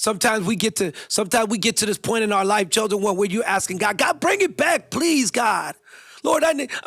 Sometimes we get to this point in our life, children, where you're asking God, God, bring it back, please, God. Lord,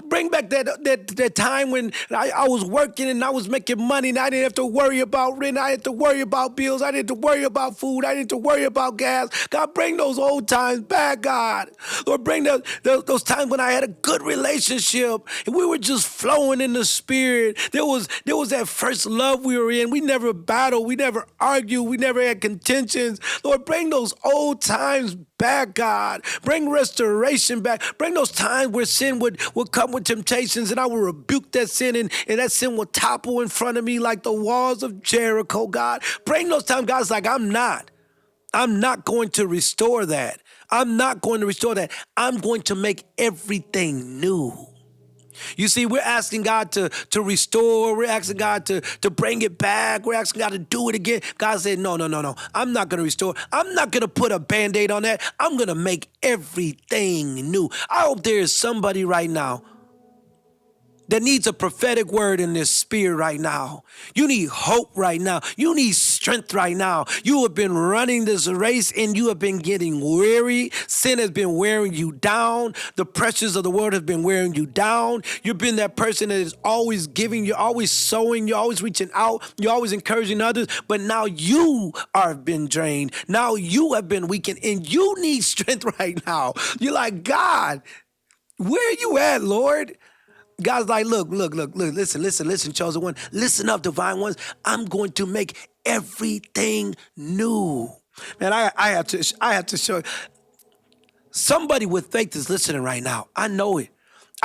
bring back that time when I was working and I was making money and I didn't have to worry about rent. I didn't have to worry about bills. I didn't have to worry about food. I didn't have to worry about gas. God, bring those old times back, God. Lord, bring those times when I had a good relationship and we were just flowing in the spirit. There was that first love we were in. We never battled. We never argued. We never had contentions. Lord, bring those old times back, God. Bring restoration back. Bring those times where sin would come with temptations and I will rebuke that sin and that sin will topple in front of me like the walls of Jericho, God. Bring those times, God. It's like, I'm not going to restore that. I'm not going to restore that. I'm going to make everything new. You see, we're asking God to restore. We're asking God to bring it back. We're asking God to do it again. God said, no. I'm not going to restore. I'm not going to put a Band-Aid on that. I'm going to make everything new. I hope there is somebody right now that needs a prophetic word in this spirit right now. You need hope right now. You need strength right now. You have been running this race and you have been getting weary. Sin has been wearing you down. The pressures of the world have been wearing you down. You've been that person that is always giving, you're always sowing, you're always reaching out, you're always encouraging others, but now you are been drained. Now you have been weakened and you need strength right now. You're like, God, where are you at, Lord? God's like, look, listen, chosen one. Listen up, divine ones. I'm going to make everything new. Man, I have to show you. Somebody with faith is listening right now. I know it.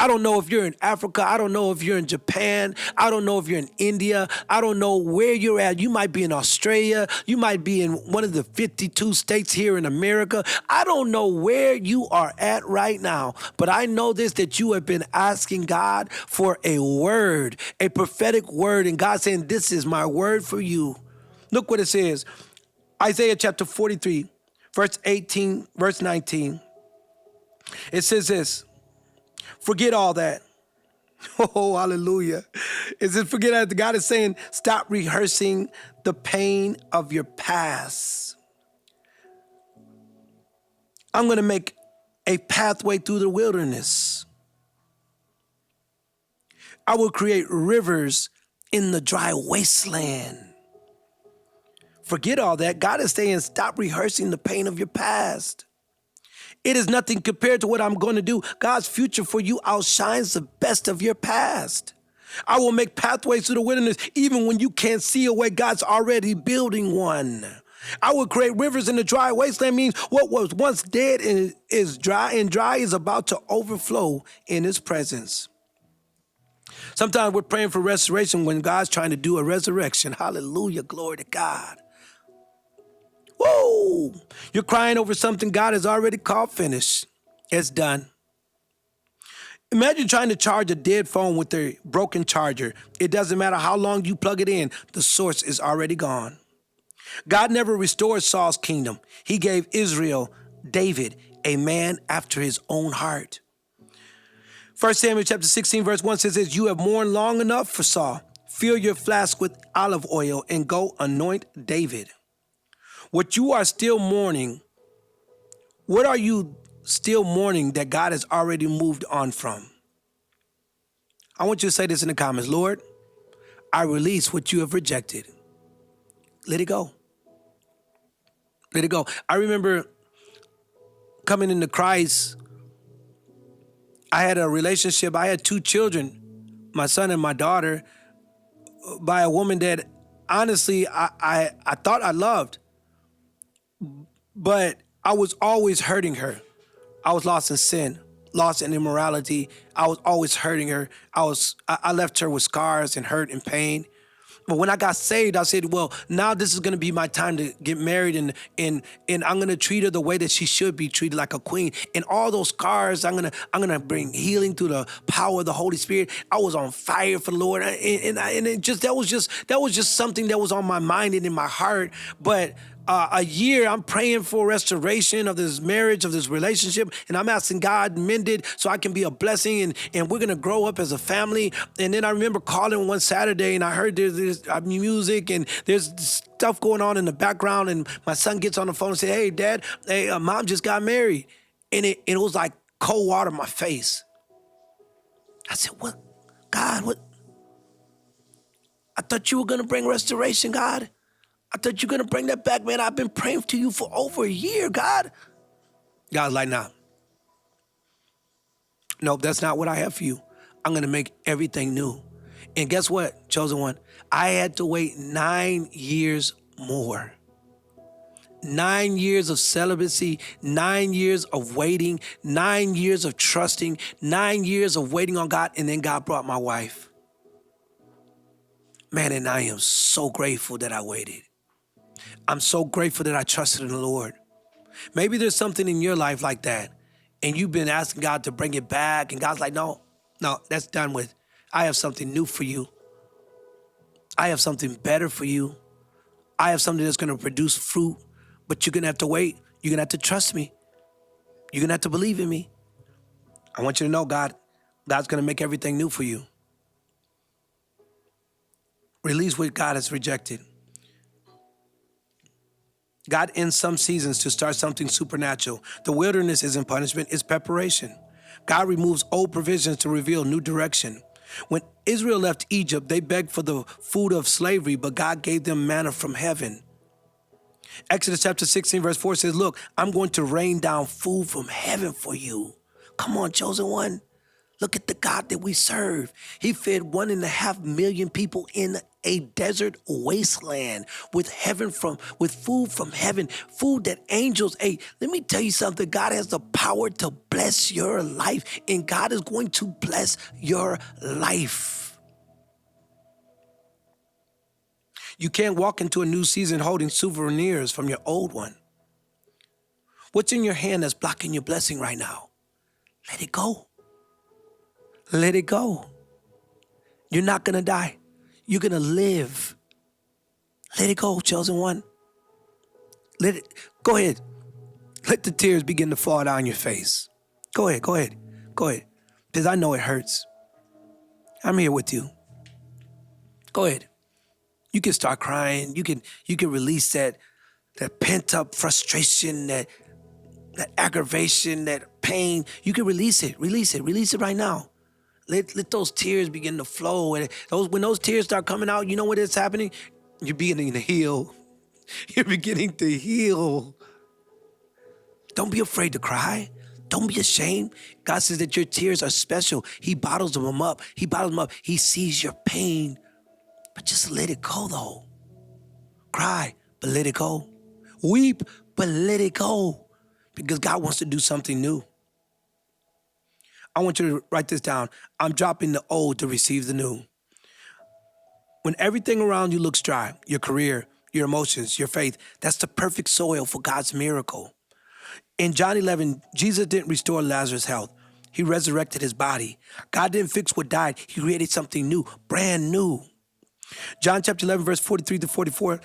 I don't know if you're in Africa. I don't know if you're in Japan. I don't know if you're in India. I don't know where you're at. You might be in Australia. You might be in one of the 52 states here in America. I don't know where you are at right now, but I know this, that you have been asking God for a word, a prophetic word, and God saying, this is my word for you. Look what it says. Isaiah chapter 43, verse 18, verse 19. It says this. Forget all that. Oh, hallelujah. Is it forget that? God is saying, stop rehearsing the pain of your past. I'm going to make a pathway through the wilderness. I will create rivers in the dry wasteland. Forget all that. God is saying, stop rehearsing the pain of your past. It is nothing compared to what I'm going to do. God's future for you outshines the best of your past. I will make pathways through the wilderness, even when you can't see a way. God's already building one. I will create rivers in the dry wasteland means what was once dead and is dry is about to overflow in his presence. Sometimes we're praying for restoration when God's trying to do a resurrection. Hallelujah. Glory to God. Whoa! You're crying over something God has already called finished. It's done. Imagine trying to charge a dead phone with a broken charger. It doesn't matter how long you plug it in, the source is already gone. God never restored Saul's kingdom. He gave Israel, David, a man after his own heart. 1 Samuel chapter 16, verse 1 says this, you have mourned long enough for Saul. Fill your flask with olive oil and go anoint David. What you are still mourning, what are you still mourning that God has already moved on from? I want you to say this in the comments. Lord, I release what you have rejected. Let it go. Let it go. I remember coming into Christ. I had a relationship. I had 2 children, my son and my daughter, by a woman that honestly I thought I loved. But I was always hurting her. I was lost in sin, lost in immorality. I was always hurting her. I left her with scars and hurt and pain. But when I got saved, I said, well, now this is going to be my time to get married and I'm going to treat her the way that she should be treated, like a queen. And all those scars, I'm going to bring healing through the power of the Holy Spirit. I was on fire for the Lord. And that was just something that was on my mind and in my heart. But a year. I'm praying for restoration of this marriage, of this relationship, and I'm asking God mend it so I can be a blessing, and we're gonna grow up as a family. And then I remember calling one Saturday, and I heard there's music and there's stuff going on in the background, and my son gets on the phone and says, "Hey, Dad, hey, Mom just got married," and it was like cold water in my face. I said, "What, God? What? I thought you were gonna bring restoration, God. I thought you were going to bring that back, man. I've been praying to you for over a year, God." God's like, "Nah, nope, that's not what I have for you. I'm going to make everything new." And guess what, chosen one? I had to wait 9 years more. 9 years of celibacy, 9 years of waiting, 9 years of trusting, 9 years of waiting on God, and then God brought my wife. Man, and I am so grateful that I waited. I'm so grateful that I trusted in the Lord. Maybe there's something in your life like that, and you've been asking God to bring it back, and God's like, no, that's done with. I have something new for you. I have something better for you. I have something that's going to produce fruit, but you're going to have to wait. You're going to have to trust me. You're going to have to believe in me. I want you to know God's going to make everything new for you. Release what God has rejected. God ends some seasons to start something supernatural. The wilderness isn't punishment, it's preparation. God removes old provisions to reveal new direction. When Israel left Egypt, they begged for the food of slavery, but God gave them manna from heaven. Exodus chapter 16, verse 4 says, "Look, I'm going to rain down food from heaven for you." Come on, chosen one. Look at the God that we serve. He fed 1.5 million people in a desert wasteland with food from heaven, food that angels ate. Let me tell you something. God has the power to bless your life, and God is going to bless your life. You can't walk into a new season holding souvenirs from your old one. What's in your hand that's blocking your blessing right now? Let it go. Let it go. You're not going to die. You're going to live. Let it go, chosen one. Go ahead. Let the tears begin to fall down your face. Go ahead. Because I know it hurts. I'm here with you. Go ahead. You can start crying. You can release that pent-up frustration, that aggravation, that pain. You can release it. Release it right now. Let those tears begin to flow. And when those tears start coming out, you know what is happening? You're beginning to heal. You're beginning to heal. Don't be afraid to cry. Don't be ashamed. God says that your tears are special. He bottles them up. He sees your pain. But just let it go, though. Cry, but let it go. Weep, but let it go. Because God wants to do something new. I want you to write this down. I'm dropping the old to receive the new. When everything around you looks dry, your career, your emotions, your faith, that's the perfect soil for God's miracle. In John 11, Jesus didn't restore Lazarus' health. He resurrected his body. God didn't fix what died. He created something new, brand new. John chapter 11, verse 43 to 44,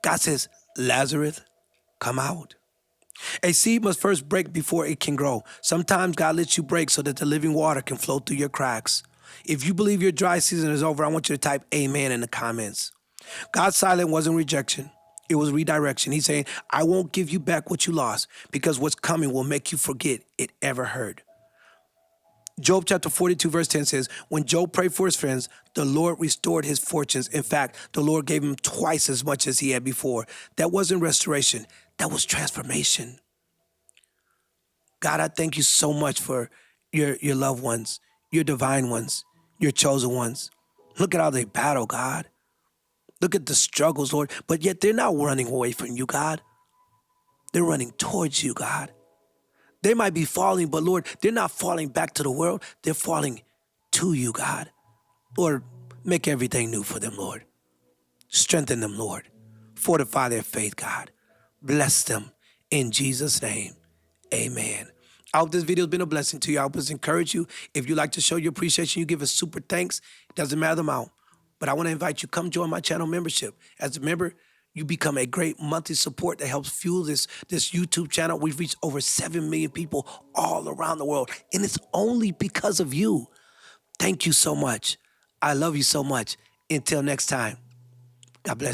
God says, "Lazarus, come out." A seed must first break before it can grow. Sometimes God lets you break so that the living water can flow through your cracks. If you believe your dry season is over, I want you to type amen in the comments. God's silence wasn't rejection. It was redirection. He's saying, I won't give you back what you lost because what's coming will make you forget it ever hurt. Job chapter 42 verse 10 says, when Job prayed for his friends, the Lord restored his fortunes. In fact, the Lord gave him twice as much as he had before. That wasn't restoration. That was transformation. God, I thank you so much for your loved ones, your divine ones, your chosen ones. Look at how they battle, God. Look at the struggles, Lord. But yet they're not running away from you, God. They're running towards you, God. They might be falling, but Lord, they're not falling back to the world. They're falling to you, God. Lord, make everything new for them, Lord. Strengthen them, Lord. Fortify their faith, God. Bless them in Jesus' name. Amen. I hope this video has been a blessing to you. I hope it's encouraged you. If you like to show your appreciation, you give us super thanks. It doesn't matter the amount. But I want to invite you, come join my channel membership. As a member, You become a great monthly support that helps fuel this YouTube channel. We've reached over 7 million people all around the world, and it's only because of you. Thank you so much. I love you so much. Until next time, God bless.